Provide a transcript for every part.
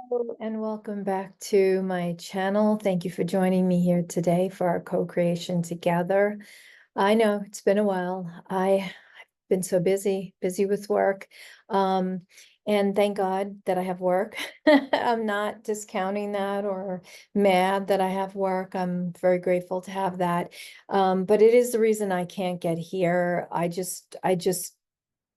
Hello and welcome back to my channel. Thank you for joining me here today for our co-creation together. I know it's been a while. I've been so busy with work. Um, and thank God that I have work. I'm not discounting that or mad that I have work. I'm very grateful to have that. But it is the reason I can't get here. I just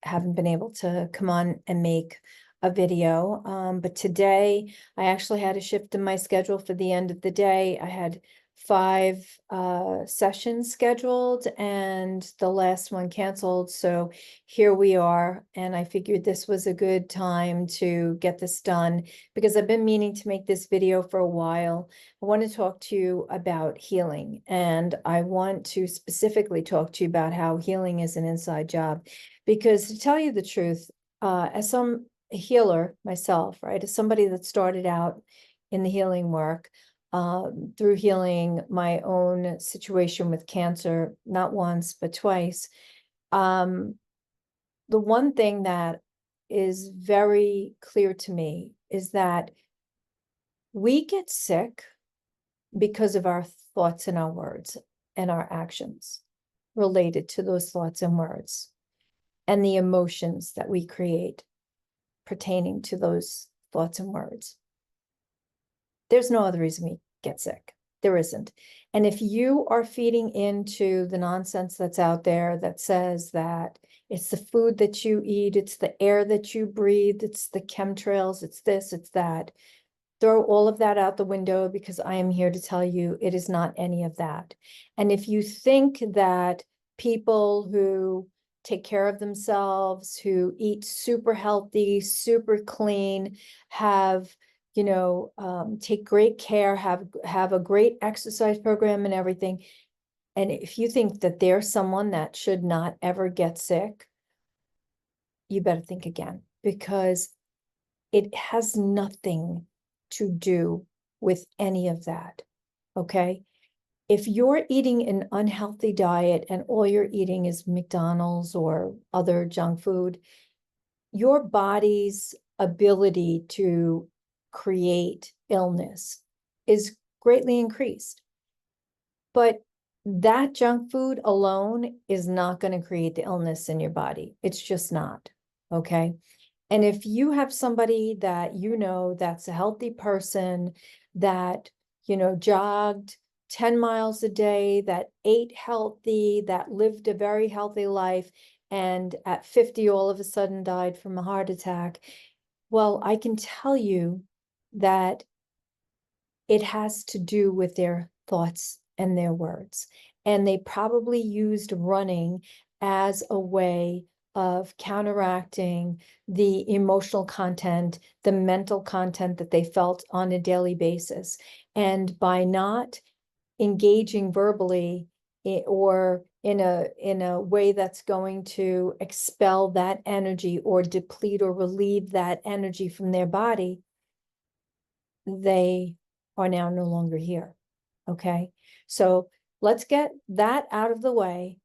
haven't been able to come on and make a video. But today I actually had a shift in my schedule for the end of the day. I had 5 sessions scheduled and the last one canceled. So here we are. And I figured this was a good time to get this done because I've been meaning to make this video for a while. I want to talk to you about healing, and I want to specifically talk to you about how healing is an inside job. Because to tell you the truth, as some healer myself, right, as somebody that started out in the healing work, through healing my own situation with cancer, not once, but twice, um, the one thing that is very clear to me is that we get sick because of our thoughts and our words and our actions related to those thoughts and words and the emotions that we create pertaining to those thoughts and words. There's no other reason we get sick. There isn't. And if you are feeding into the nonsense that's out there that says that it's the food that you eat, it's the air that you breathe, it's the chemtrails, it's this, it's that, throw all of that out the window, because I am here to tell you it is not any of that. And if you think that people who take care of themselves, who eat super healthy, super clean, have, take great care, have a great exercise program and everything, and if you think that they're someone that should not ever get sick, you better think again, because it has nothing to do with any of that, okay? If you're eating an unhealthy diet and all you're eating is McDonald's or other junk food, your body's ability to create illness is greatly increased. But that junk food alone is not going to create the illness in your body. It's just not, okay? And if you have somebody that that's a healthy person, that jogged 10 miles a day, that ate healthy, that lived a very healthy life, and at 50 all of a sudden died from a heart attack, well, I can tell you that it has to do with their thoughts and their words. And they probably used running as a way of counteracting the emotional content, the mental content that they felt on a daily basis. And by not engaging verbally or in a way that's going to expel that energy or deplete or relieve that energy from their body, they are now no longer here. Okay. So let's get that out of the way.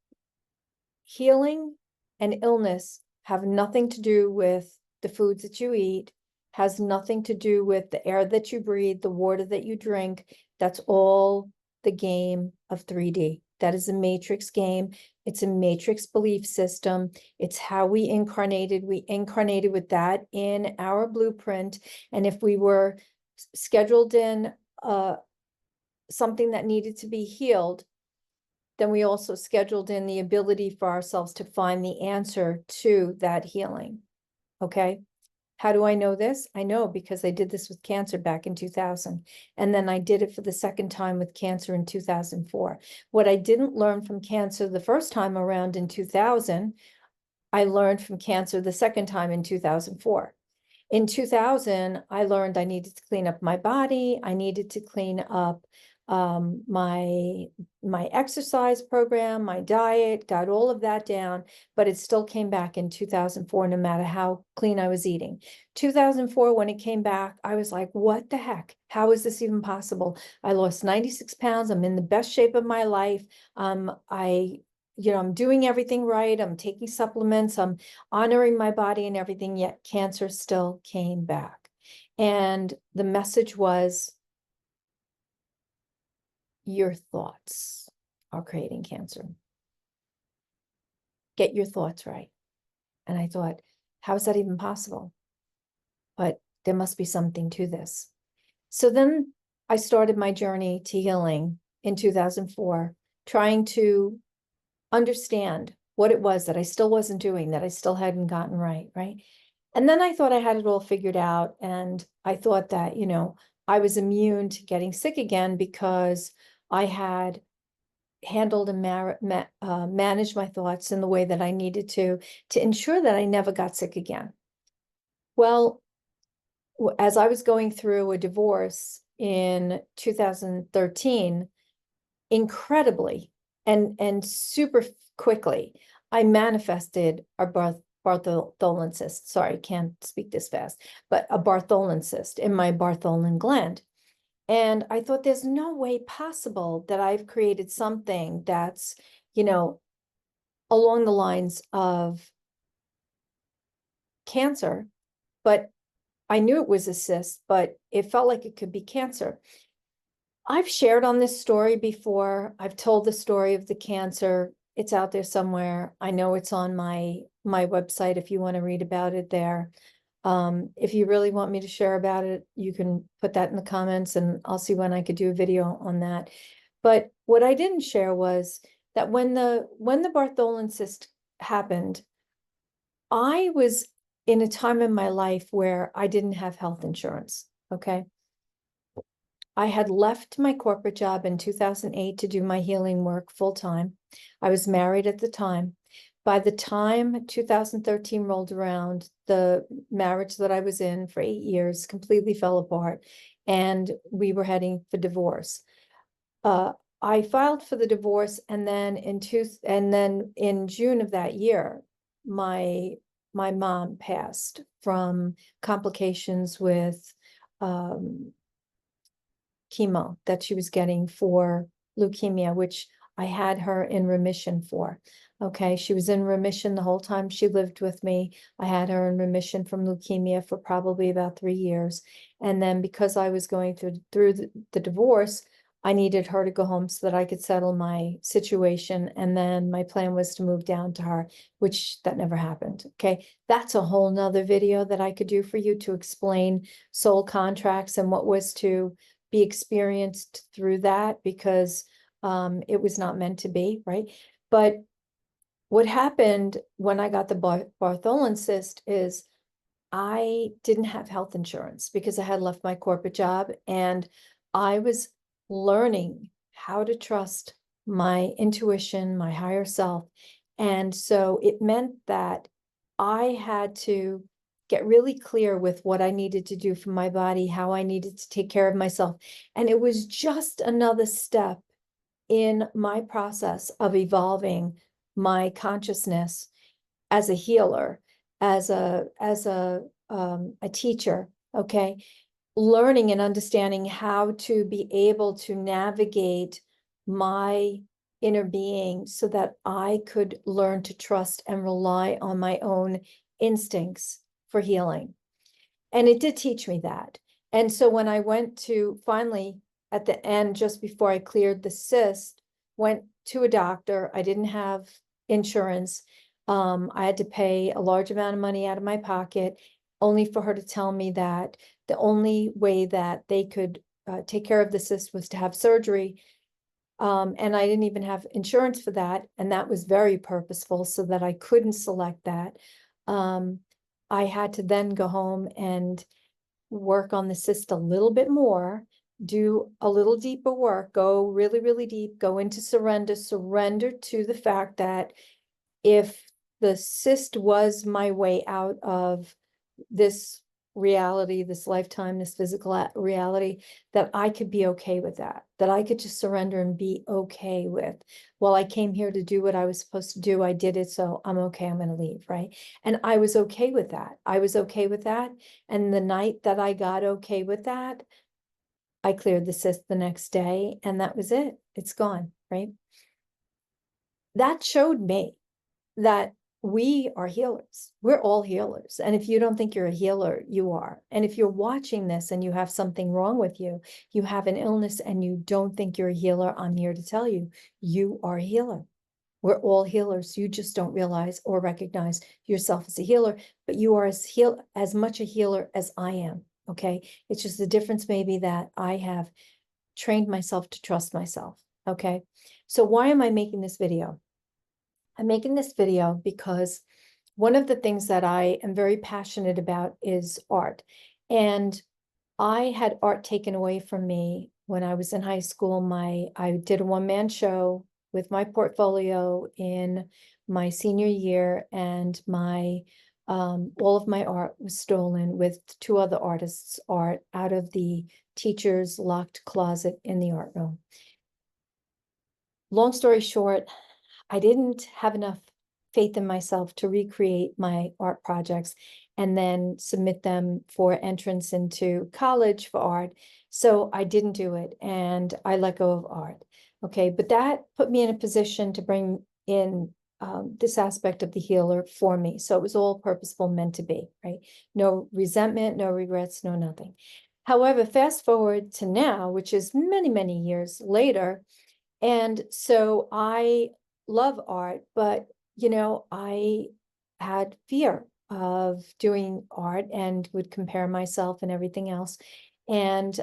Healing and illness have nothing to do with the foods that you eat, has nothing to do with the air that you breathe, the water that you drink. That's all the game of 3D. That is a matrix game. It's a matrix belief system. It's how we incarnated. We incarnated with that in our blueprint. And if we were scheduled in something that needed to be healed, then we also scheduled in the ability for ourselves to find the answer to that healing. Okay. How do I know this? I know because I did this with cancer back in 2000. And then I did it for the second time with cancer in 2004. What I didn't learn from cancer the first time around in 2000, I learned from cancer the second time in 2004. In 2000, I learned I needed to clean up my body. I needed to clean up my exercise program, my diet, got all of that down, but it still came back in 2004, no matter how clean I was eating. 2004, when it came back, I was like, what the heck? How is this even possible? I lost 96 pounds. I'm in the best shape of my life. I'm doing everything right. I'm taking supplements. I'm honoring my body and everything, yet cancer still came back. And the message was, your thoughts are creating cancer. Get your thoughts right. And I thought, how is that even possible? But there must be something to this. So then I started my journey to healing in 2004, trying to understand what it was that I still wasn't doing, that I still hadn't gotten right, right? And then I thought I had it all figured out. And I thought that, I was immune to getting sick again because I had handled and managed my thoughts in the way that I needed to ensure that I never got sick again. Well, as I was going through a divorce in 2013, incredibly and super quickly, I manifested a Bartholin cyst. Sorry, I can't speak this fast, but a Bartholin cyst in my Bartholin gland. And I thought, there's no way possible that I've created something that's, along the lines of cancer, but I knew it was a cyst, but it felt like it could be cancer. I've shared on this story before. I've told the story of the cancer. It's out there somewhere. I know it's on my website if you want to read about it there. If you really want me to share about it, you can put that in the comments and I'll see when I could do a video on that. But what I didn't share was that when the Bartholin cyst happened, I was in a time in my life where I didn't have health insurance. Okay. I had left my corporate job in 2008 to do my healing work full time. I was married at the time. By the time 2013 rolled around, the marriage that I was in for 8 years completely fell apart and we were heading for divorce. I filed for the divorce, and then in June of that year, my mom passed from complications with chemo that she was getting for leukemia, which I had her in remission for. Okay, she was in remission the whole time she lived with me. I had her in remission from leukemia for probably about 3 years. And then because I was going through the divorce, I needed her to go home so that I could settle my situation. And then my plan was to move down to her, which that never happened. Okay, that's a whole nother video that I could do for you to explain soul contracts and what was to be experienced through that, because it was not meant to be, right? But what happened when I got the Bartholin cyst is I didn't have health insurance because I had left my corporate job, and I was learning how to trust my intuition, my higher self. And so it meant that I had to get really clear with what I needed to do for my body, how I needed to take care of myself. And it was just another step in my process of evolving my consciousness as a healer, as a teacher, okay, learning and understanding how to be able to navigate my inner being so that I could learn to trust and rely on my own instincts for healing. And it did teach me that. And so when I went to finally at the end, just before I cleared the cyst, went to a doctor, I didn't have insurance. I had to pay a large amount of money out of my pocket, only for her to tell me that the only way that they could take care of the cyst was to have surgery. And I didn't even have insurance for that. And that was very purposeful so that I couldn't select that. I had to then go home and work on the cyst a little bit more, do a little deeper work, go really, really deep, go into surrender to the fact that if the cyst was my way out of this reality, this lifetime, this physical reality, that I could be okay with that I could just surrender and be okay with, well, I came here to do what I was supposed to do. I did it. So I'm okay. I'm going to leave. Right. And I was okay with that. I was okay with that. And the night that I got okay with that, I cleared the cyst the next day, and that was it. It's gone. Right. That showed me that we are healers. We're all healers. And if you don't think you're a healer, you are. And if you're watching this and you have something wrong with you, you have an illness and you don't think you're a healer, I'm here to tell you, you are a healer. We're all healers. You just don't realize or recognize yourself as a healer, but you are as much a healer as I am. Okay. It's just the difference maybe that I have trained myself to trust myself. Okay. So why am I making this video? I'm making this video because one of the things that I am very passionate about is art. And I had art taken away from me when I was in high school. I did a one-man show with my portfolio in my senior year, and my all of my art was stolen with two other artists' art out of the teacher's locked closet in the art room. Long story short, I didn't have enough faith in myself to recreate my art projects and then submit them for entrance into college for art. So I didn't do it, and I let go of art. Okay, but that put me in a position to bring in this aspect of the healer for me. So it was all purposeful, meant to be, right? No resentment, no regrets, no nothing. However, fast forward to now, which is many, many years later, and so I love art, but I had fear of doing art and would compare myself and everything else. And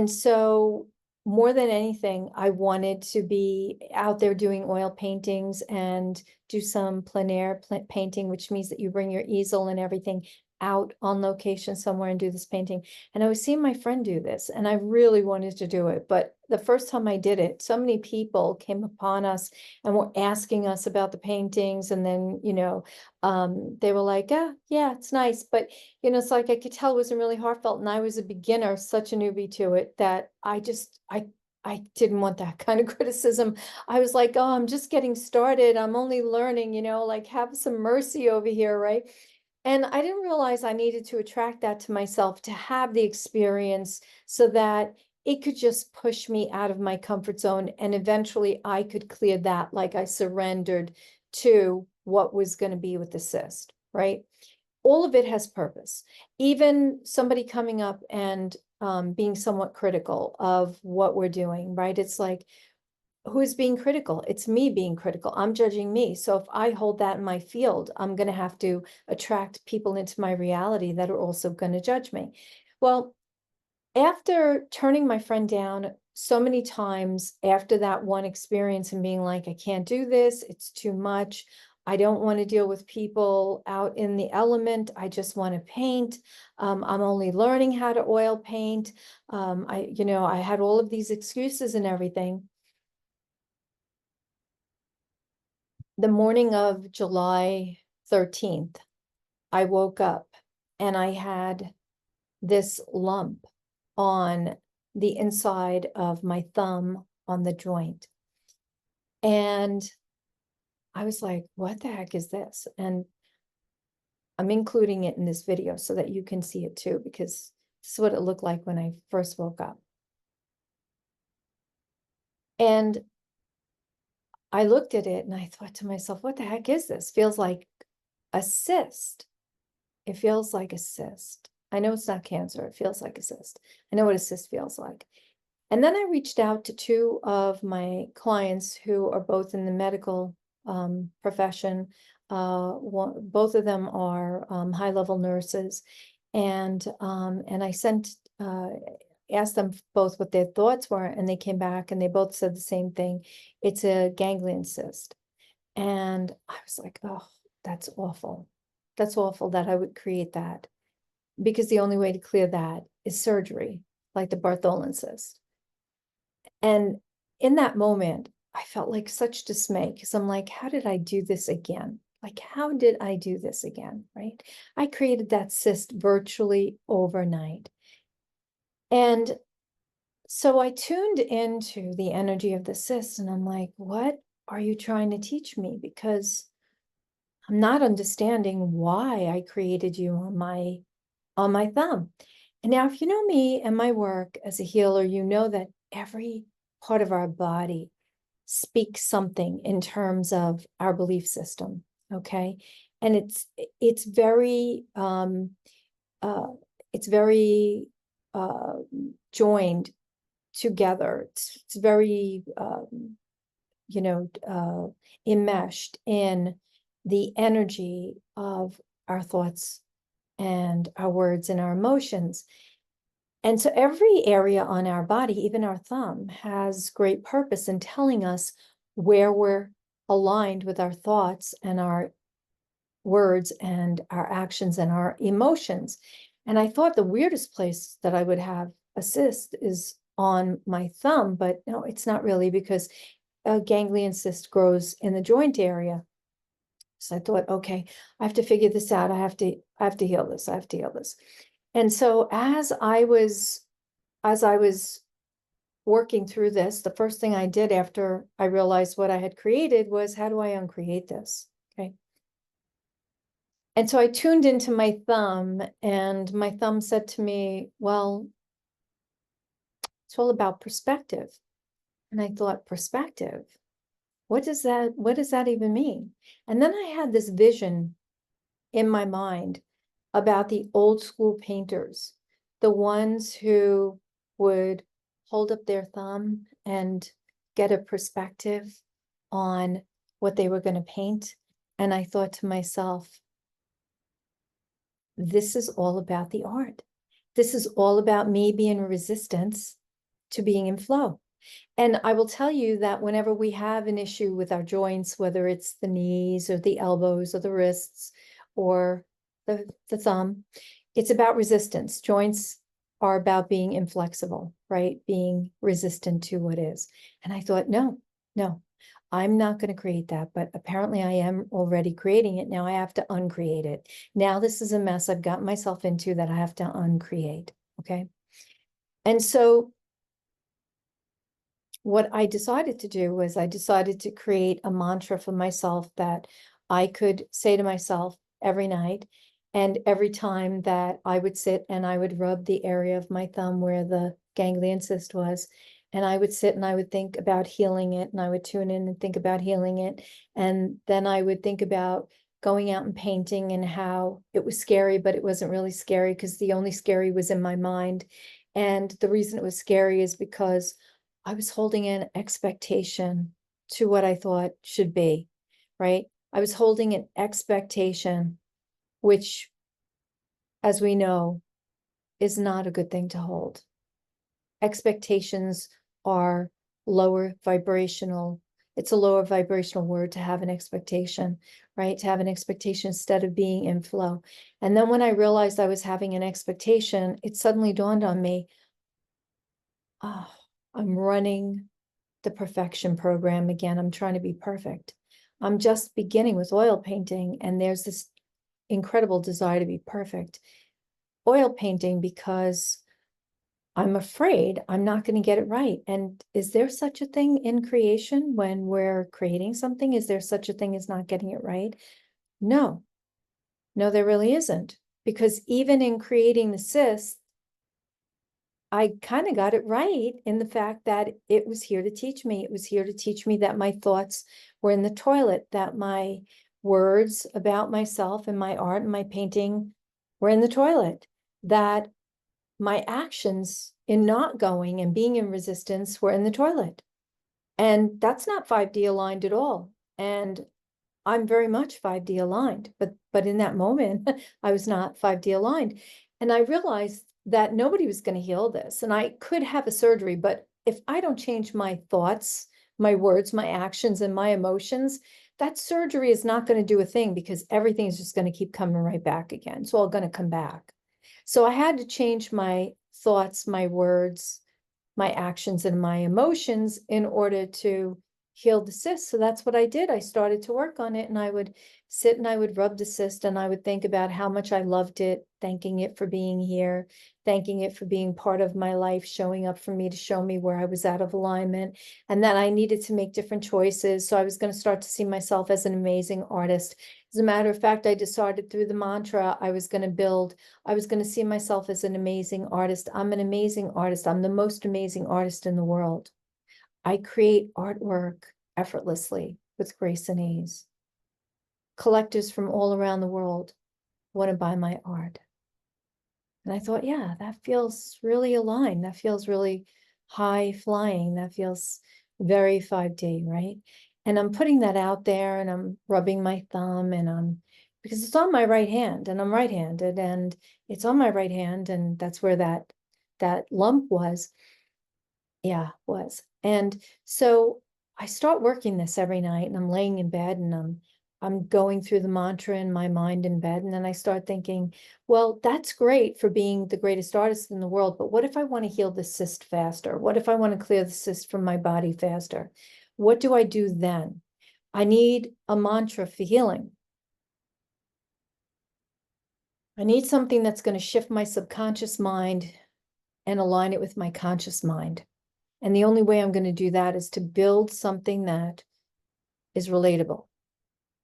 so more than anything, I wanted to be out there doing oil paintings and do some plein air painting, which means that you bring your easel and everything out on location somewhere and do this painting. And I was seeing my friend do this, and I really wanted to do it. But the first time I did it, so many people came upon us and were asking us about the paintings. And then, they were like, yeah, it's nice. But it's like I could tell it wasn't really heartfelt, and I was a beginner, such a newbie to it, that I didn't want that kind of criticism. I was like, oh, I'm just getting started. I'm only learning, like have some mercy over here, right? And I didn't realize I needed to attract that to myself, to have the experience so that it could just push me out of my comfort zone. And eventually I could clear that, like I surrendered to what was going to be with the cyst, right? All of it has purpose. Even somebody coming up and being somewhat critical of what we're doing, right? It's like, who is being critical? It's me being critical. I'm judging me. So if I hold that in my field, I'm going to have to attract people into my reality that are also going to judge me. Well, after turning my friend down so many times after that one experience and being like, I can't do this, it's too much. I don't want to deal with people out in the element. I just want to paint. I'm only learning how to oil paint. I had all of these excuses and everything. The morning of July 13th, I woke up and I had this lump on the inside of my thumb on the joint. And I was like, what the heck is this? And I'm including it in this video so that you can see it too, because this is what it looked like when I first woke up. And I looked at it and I thought to myself, what the heck is this? Feels like a cyst. It feels like a cyst. I know it's not cancer. It feels like a cyst. I know what a cyst feels like. And then I reached out to two of my clients who are both in the medical profession. Both of them are high-level nurses. And I asked them both what their thoughts were, and they came back and they both said the same thing. It's a ganglion cyst. And I was like, oh, that's awful. That's awful that I would create that, because the only way to clear that is surgery, like the Bartholin cyst. And in that moment, I felt like such dismay, because I'm like, how did I do this again? Like, how did I do this again, right? I created that cyst virtually overnight. And so I tuned into the energy of the cyst, and I'm like, what are you trying to teach me? Because I'm not understanding why I created you on my thumb. And now, if you know me and my work as a healer, you know that every part of our body speak something in terms of our belief system, okay? And it's very it's very joined together. It's very you know, enmeshed in the energy of our thoughts and our words and our emotions. And so every area on our body, even our thumb, has great purpose in telling us where we're aligned with our thoughts and our words and our actions and our emotions. And I thought the weirdest place that I would have a cyst is on my thumb, but no, it's not really, because a ganglion cyst grows in the joint area. So I thought, okay, I have to figure this out. I have to heal this. I have to heal this. And so as I was working through this, the first thing I did after I realized what I had created was, how do I uncreate this? Okay. And so I tuned into my thumb, and my thumb said to me, well, it's all about perspective. And I thought, perspective? What does that even mean? And then I had this vision in my mind about the old school painters, the ones who would hold up their thumb and get a perspective on what they were going to paint. And I thought to myself, this is all about the art. This is all about me being in resistance to being in flow. And I will tell you that whenever we have an issue with our joints, whether it's the knees or the elbows or the wrists or the thumb, it's about resistance. Joints are about being inflexible, right? Being resistant to what is. And I thought, no, I'm not going to create that, but apparently I am already creating it. Now I have to uncreate it. Now this is a mess I've gotten myself into that I have to uncreate, okay? And so what I decided to do was I decided to create a mantra for myself that I could say to myself every night. And every time that I would sit and I would rub the area of my thumb where the ganglion cyst was, and I would sit and I would think about healing it, and I would tune in and think about healing it. And then I would think about going out and painting and how it was scary, but it wasn't really scary because the only scary was in my mind. And the reason it was scary is because I was holding an expectation to what I thought should be, right? I was holding an expectation, which, as we know, is not a good thing to hold. Expectations are lower vibrational. It's a lower vibrational word to have an expectation, right? To have an expectation instead of being in flow. And then when I realized I was having an expectation, it suddenly dawned on me, oh, I'm running the perfection program again. I'm trying to be perfect. I'm just beginning with oil painting, and there's this incredible desire to be perfect. Oil painting because I'm afraid I'm not going to get it right. And is there such a thing in creation when we're creating something? Is there such a thing as not getting it right? No, there really isn't. Because even in creating the cyst, I kind of got it right in the fact that it was here to teach me. It was here to teach me that my thoughts were in the toilet, that my words about myself and my art and my painting were in the toilet, that my actions in not going and being in resistance were in the toilet. And that's not 5D aligned at all. And I'm very much 5D aligned, but in that moment, I was not 5D aligned. And I realized that nobody was going to heal this. And I could have a surgery, but if I don't change my thoughts, my words, my actions, and my emotions, that surgery is not going to do a thing, because everything is just going to keep coming right back again. It's all going to come back. So I had to change my thoughts, my words, my actions, and my emotions in order to heal the cyst. So that's what I did. I started to work on it, and I would sit and I would rub the cyst, and I would think about how much I loved it, thanking it for being here, thanking it for being part of my life, showing up for me to show me where I was out of alignment, and that I needed to make different choices. So I was going to start to see myself as an amazing artist. As a matter of fact, I decided through the mantra I was going to see myself as an amazing artist. I'm an amazing artist. I'm the most amazing artist in the world. I create artwork effortlessly with grace and ease. Collectors from all around the world want to buy my art. And I thought, yeah, that feels really aligned. That feels really high flying. That feels very 5D, right? And I'm putting that out there and I'm rubbing my thumb and because it's on my right hand and I'm right-handed and it's on my right hand and that's where that lump was. Yeah, was. And so I start working this every night and I'm laying in bed and I'm going through the mantra in my mind in bed. And then I start thinking, well, that's great for being the greatest artist in the world, but what if I want to heal the cyst faster? What if I want to clear the cyst from my body faster? What do I do then? I need a mantra for healing. I need something that's going to shift my subconscious mind and align it with my conscious mind. And the only way I'm going to do that is to build something that is relatable.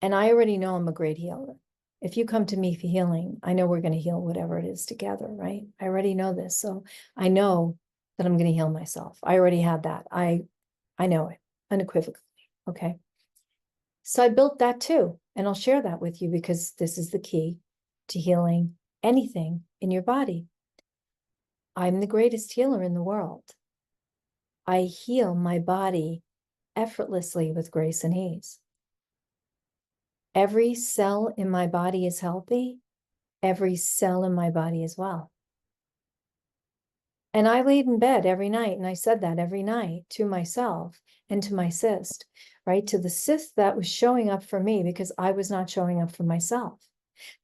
And I already know I'm a great healer. If you come to me for healing, I know we're going to heal whatever it is together, right? I already know this. So I know that I'm going to heal myself. I already had that. I know it unequivocally. Okay. So I built that too. And I'll share that with you because this is the key to healing anything in your body. I'm the greatest healer in the world. I heal my body effortlessly with grace and ease. Every cell in my body is healthy. Every cell in my body is well. And I laid in bed every night, and I said that every night to myself and to my cyst, right? To the cyst that was showing up for me because I was not showing up for myself.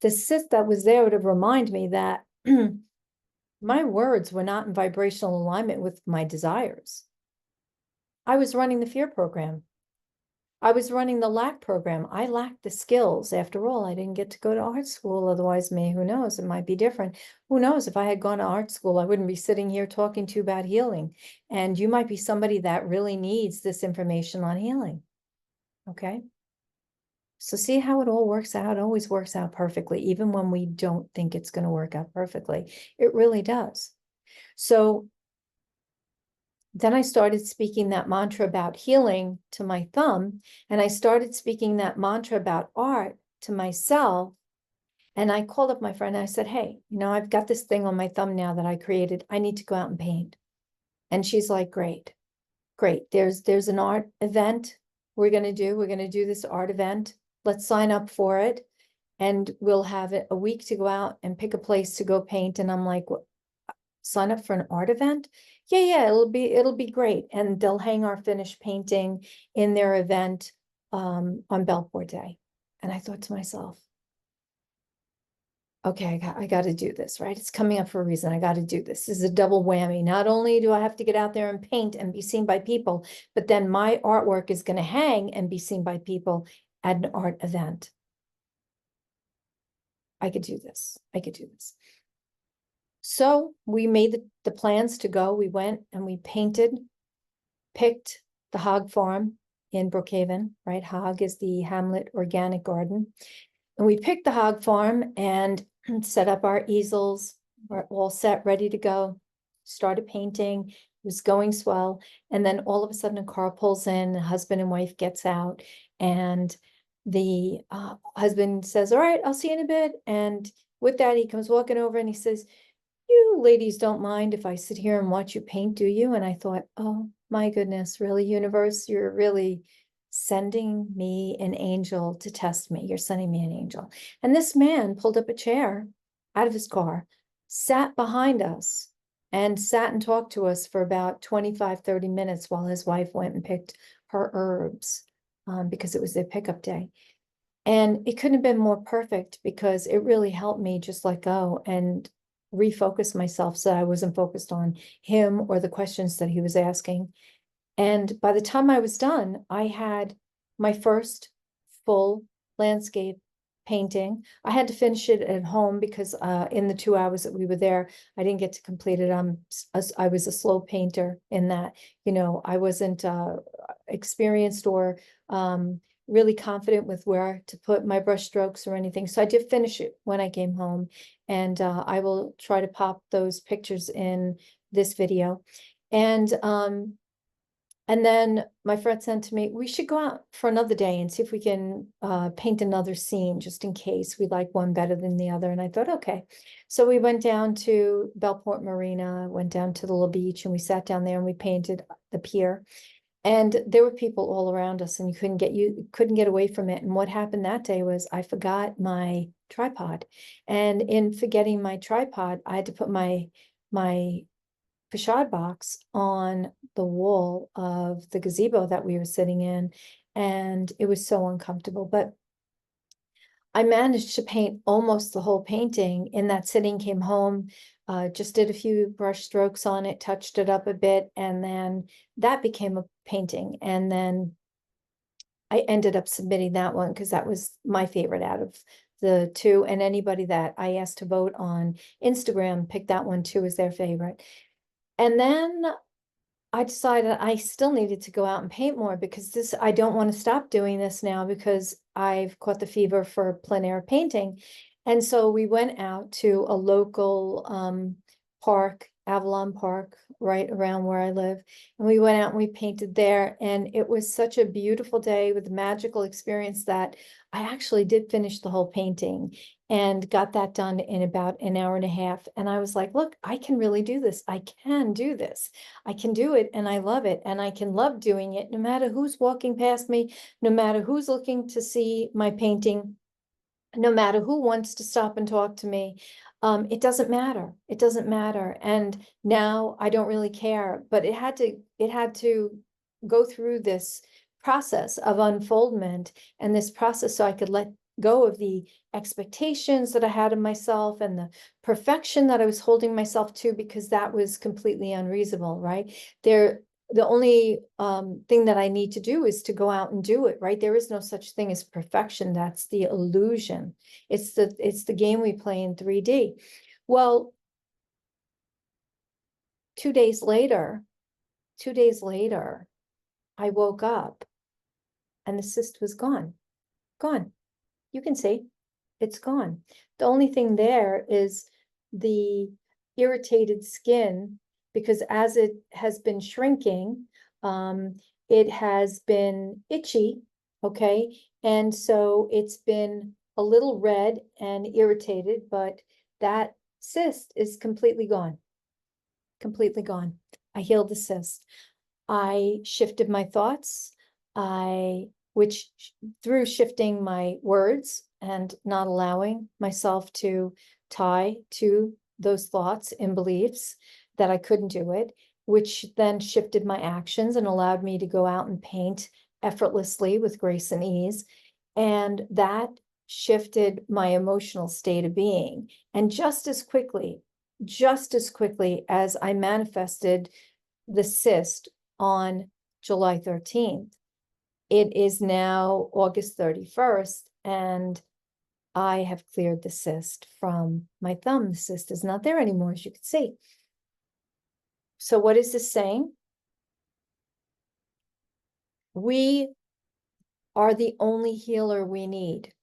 The cyst that was there to remind me that my words were not in vibrational alignment with my desires. I was running the fear program. I was running the lack program. I lacked the skills. After all, I didn't get to go to art school. Otherwise, who knows? It might be different. Who knows? If I had gone to art school, I wouldn't be sitting here talking to you about healing. And you might be somebody that really needs this information on healing. Okay. So see how it all works out? It always works out perfectly, even when we don't think it's going to work out perfectly. It really does. So then I started speaking that mantra about healing to my thumb, and I started speaking that mantra about art to myself. And I called up my friend and I said, hey, I've got this thing on my thumb now that I created. I need to go out and paint. And she's like, great. There's an art event we're going to do. We're going to do this art event. Let's sign up for it. And we'll have it a week to go out and pick a place to go paint. And I'm like, what? Sign up for an art event? Yeah, it'll be great. And they'll hang our finished painting in their event on Belport Day. And I thought to myself, okay, I got to do this, right? It's coming up for a reason. I got to do this. This is a double whammy. Not only do I have to get out there and paint and be seen by people, but then my artwork is going to hang and be seen by people at an art event. I could do this. I could do this. So we made the plans to go. We went and we picked the Hog Farm in Brookhaven, right? Hog is the Hamlet Organic Garden. And we picked the Hog Farm and set up our easels. We're all set, ready to go. Started painting. It was going swell. And then all of a sudden a car pulls in, the husband and wife gets out, and the husband says, all right, I'll see you in a bit. And with that, he comes walking over and he says, you ladies don't mind if I sit here and watch you paint, do you? And I thought, oh my goodness, really, universe, you're really sending me an angel to test me. You're sending me an angel. And this man pulled up a chair out of his car, sat behind us, and sat and talked to us for about 25, 30 minutes while his wife went and picked her herbs because it was their pickup day. And it couldn't have been more perfect because it really helped me just let go and refocus myself so I wasn't focused on him or the questions that he was asking. And by the time I was done, I had my first full landscape painting. I had to finish it at home because in the 2 hours that we were there, I didn't get to complete it. I was a slow painter in that, I wasn't experienced or really confident with where to put my brush strokes or anything. So I did finish it when I came home, and I will try to pop those pictures in this video. And And then my friend said to me, we should go out for another day and see if we can paint another scene just in case we like one better than the other. And I thought, okay. So we went down to Bellport Marina, went down to the little beach, and we sat down there and we painted the pier. And there were people all around us, and you couldn't get away from it. And what happened that day was I forgot my tripod. And in forgetting my tripod, I had to put my facade box on the wall of the gazebo that we were sitting in, and it was so uncomfortable. But I managed to paint almost the whole painting in that sitting, came home, just did a few brush strokes on it, touched it up a bit, and then that became a painting. And then I ended up submitting that one because that was my favorite out of the two. And anybody that I asked to vote on Instagram picked that one too as their favorite. And then I decided I still needed to go out and paint more because I don't want to stop doing this now because I've caught the fever for plein air painting. And so we went out to a local park, Avalon Park, right around where I live. And we went out and we painted there. And it was such a beautiful day with a magical experience that I actually did finish the whole painting and got that done in about an hour and a half. And I was like, look, I can really do this. I can do this. I can do it and I love it. And I can love doing it no matter who's walking past me, no matter who's looking to see my painting, no matter who wants to stop and talk to me. It doesn't matter. It doesn't matter. And now I don't really care, but it had to go through this process of unfoldment and this process so I could let go of the expectations that I had of myself and the perfection that I was holding myself to, because that was completely unreasonable, right? The only thing that I need to do is to go out and do it, right? There is no such thing as perfection. That's the illusion. It's the game we play in 3D. Well, 2 days later, I woke up and the cyst was gone. Gone. You can see it's gone. The only thing there is the irritated skin, because as it has been shrinking, it has been itchy, okay? And so it's been a little red and irritated, but that cyst is completely gone. Completely gone. I healed the cyst. I shifted my thoughts. Which through shifting my words and not allowing myself to tie to those thoughts and beliefs that I couldn't do it, which then shifted my actions and allowed me to go out and paint effortlessly with grace and ease. And that shifted my emotional state of being. And just as quickly as I manifested the cyst on July 13th, it is now August 31st, and I have cleared the cyst from my thumb. The cyst is not there anymore, as you can see. So what is this saying? We are the only healer we need.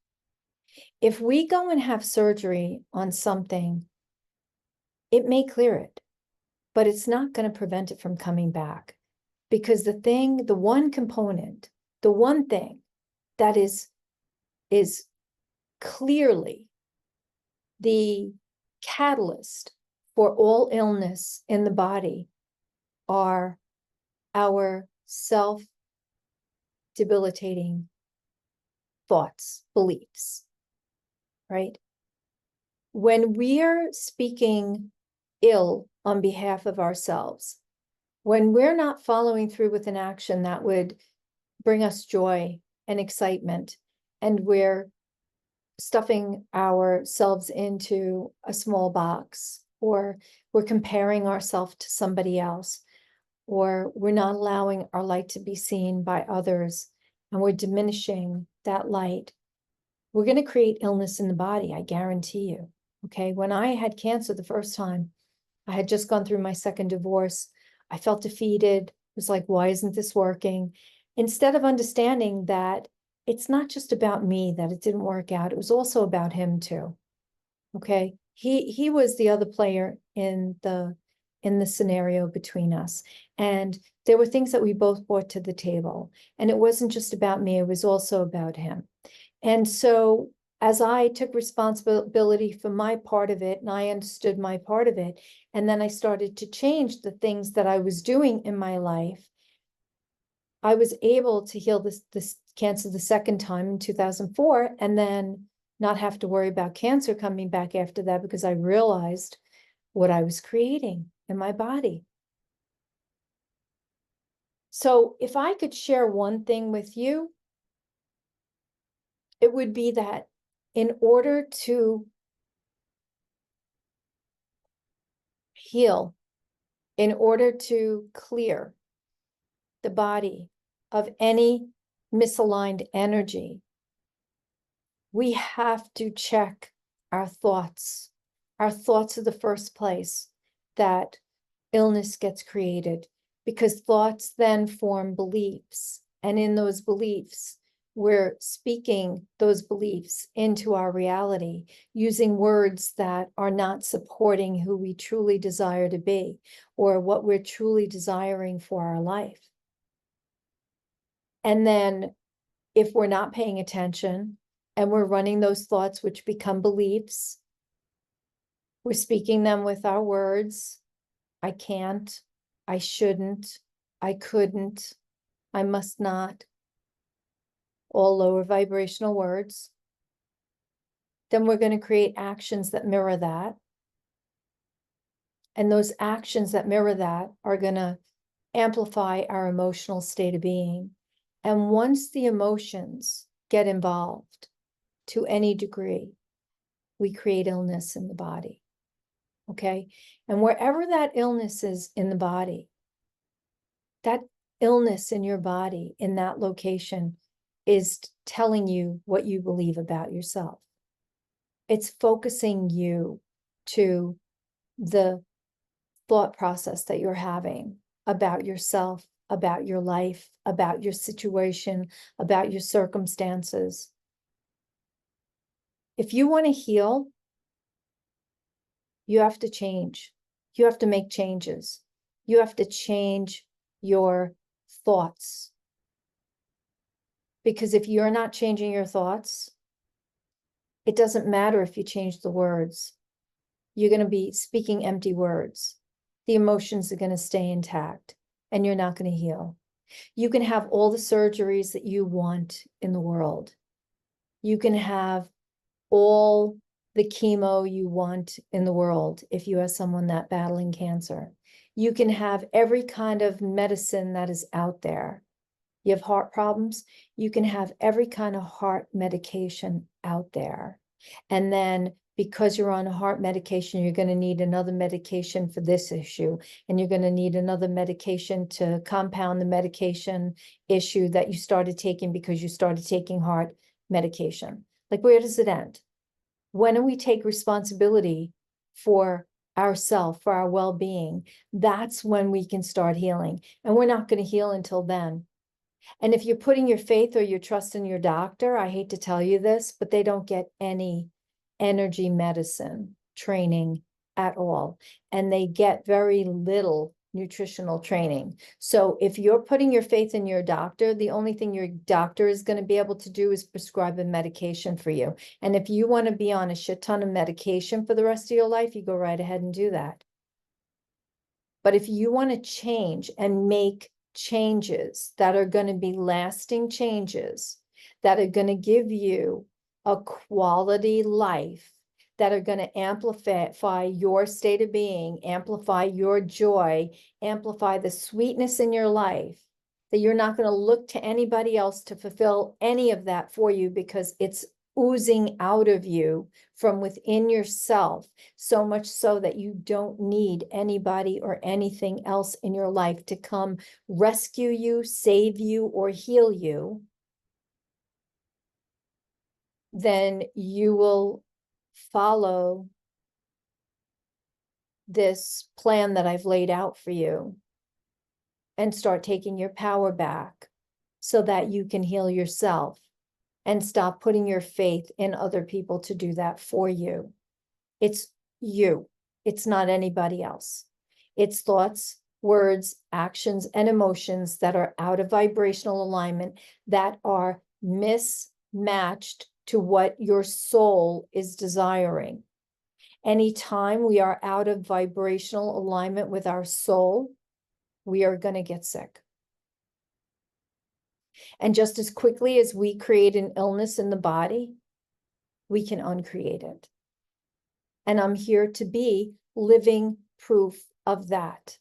If we go and have surgery on something, it may clear it, but it's not going to prevent it from coming back. Because the one component, the one thing that is clearly the catalyst for all illness in the body are our self-debilitating thoughts, beliefs, right? When we're speaking ill on behalf of ourselves, when we're not following through with an action that would bring us joy and excitement, and we're stuffing ourselves into a small box, or we're comparing ourselves to somebody else, or we're not allowing our light to be seen by others, and we're diminishing that light, we're going to create illness in the body, I guarantee you. Okay, when I had cancer the first time, I had just gone through my second divorce. I felt defeated. It was like, why isn't this working? Instead of understanding that it's not just about me that it didn't work out, it was also about him too. Okay, he was the other player in the scenario between us. And There were things that we both brought to the table. And it wasn't just about me, it was also about him. And so as I took responsibility for my part of it, and I understood my part of it, and then I started to change the things that I was doing in my life, I was able to heal this cancer the second time in 2004, and then not have to worry about cancer coming back after that, because I realized what I was creating in my body. So if I could share one thing with you, it would be that in order to heal, in order to clear the body of any misaligned energy, we have to check our thoughts. Our thoughts are the first place that illness gets created, because thoughts then form beliefs. And in those beliefs, we're speaking those beliefs into our reality, using words that are not supporting who we truly desire to be, or what we're truly desiring for our life. And then if we're not paying attention and we're running those thoughts, which become beliefs, we're speaking them with our words. I can't, I shouldn't, I couldn't, I must not, all lower vibrational words. Then we're going to create actions that mirror that. And those actions that mirror that are going to amplify our emotional state of being. And once the emotions get involved to any degree, we create illness in the body. Okay? And wherever that illness is in the body, that illness in your body in that location is telling you what you believe about yourself. It's focusing you to the thought process that you're having about yourself, about your life, about your situation, about your circumstances. If you want to heal, you have to change. You have to make changes. You have to change your thoughts. Because if you're not changing your thoughts, it doesn't matter if you change the words. You're going to be speaking empty words. The emotions are going to stay intact, and you're not going to heal. You can have all the surgeries that you want in the world. You can have all the chemo you want in the world if you have someone that battling cancer. You can have every kind of medicine that is out there. You have heart problems, you can have every kind of heart medication out there. And then because you're on a heart medication, you're going to need another medication for this issue. And you're going to need another medication to compound the medication issue that you started taking because you started taking heart medication. Like, where does it end? When do we take responsibility for ourselves, for our well-being? That's when we can start healing. And we're not going to heal until then. And if you're putting your faith or your trust in your doctor, I hate to tell you this, but they don't get any energy medicine training at all. And they get very little nutritional training. So if you're putting your faith in your doctor, the only thing your doctor is going to be able to do is prescribe a medication for you. And if you want to be on a shit ton of medication for the rest of your life, you go right ahead and do that. But if you want to change and make changes that are going to be lasting changes, that are going to give you a quality life, that are going to amplify your state of being, amplify your joy, amplify the sweetness in your life, that you're not going to look to anybody else to fulfill any of that for you, because it's oozing out of you from within yourself, so much so that you don't need anybody or anything else in your life to come rescue you, save you, or heal you, then you will follow this plan that I've laid out for you and start taking your power back so that you can heal yourself and stop putting your faith in other people to do that for you. It's you. It's not anybody else. It's thoughts, words, actions, and emotions that are out of vibrational alignment, that are mismatched to what your soul is desiring. Anytime we are out of vibrational alignment with our soul, we are going to get sick. And just as quickly as we create an illness in the body, we can uncreate it. And I'm here to be living proof of that.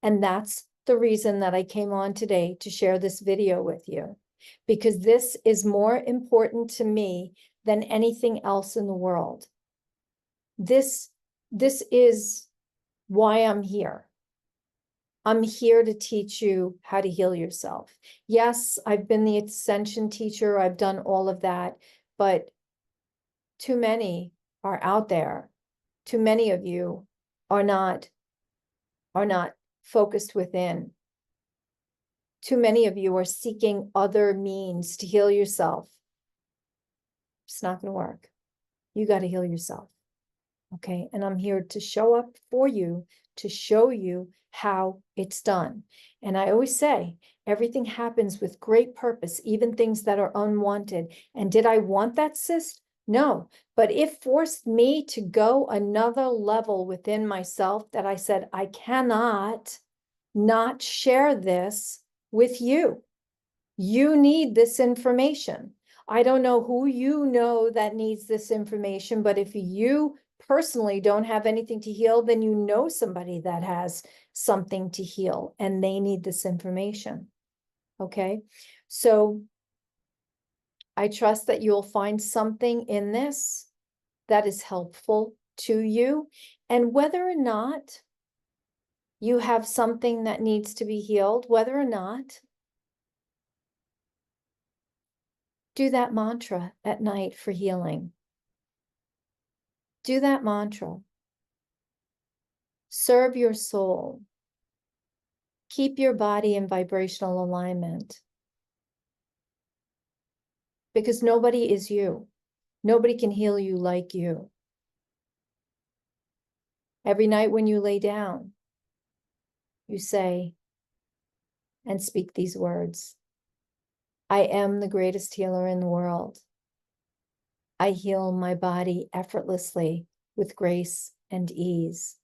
And that's the reason that I came on today to share this video with you, because this is more important to me than anything else in the world. This is why I'm here. I'm here to teach you how to heal yourself. Yes, I've been the Ascension teacher. I've done all of that, but too many are out there. Too many of you are not focused within. Too many of you are seeking other means to heal yourself. It's not going to work. You got to heal yourself. Okay. And I'm here to show up for you, to show you how it's done. And I always say, everything happens with great purpose, even things that are unwanted. And did I want that cyst? No, but it forced me to go another level within myself that I said, I cannot not share this with you. You need this information. I don't know who you know that needs this information, but if you personally don't have anything to heal, then you know somebody that has something to heal and they need this information. Okay, so I trust that you'll find something in this that is helpful to you. And whether or not you have something that needs to be healed, whether or not, do that mantra at night for healing. Do that mantra. Serve your soul. Keep your body in vibrational alignment. Because nobody is you. Nobody can heal you like you. Every night when you lay down, you say and speak these words: I am the greatest healer in the world. I heal my body effortlessly with grace and ease.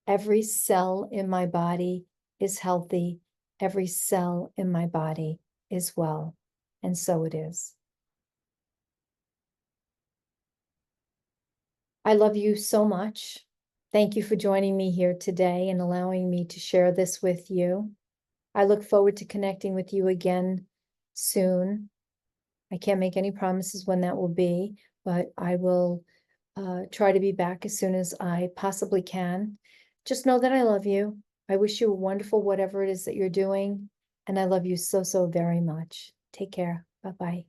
Every cell in my body is healthy. Every cell in my body is well. And so it is. I love you so much. Thank you for joining me here today and allowing me to share this with you. I look forward to connecting with you again soon. I can't make any promises when that will be, but I will try to be back as soon as I possibly can. Just know that I love you. I wish you a wonderful whatever it is that you're doing. And I love you so, so very much. Take care. Bye-bye.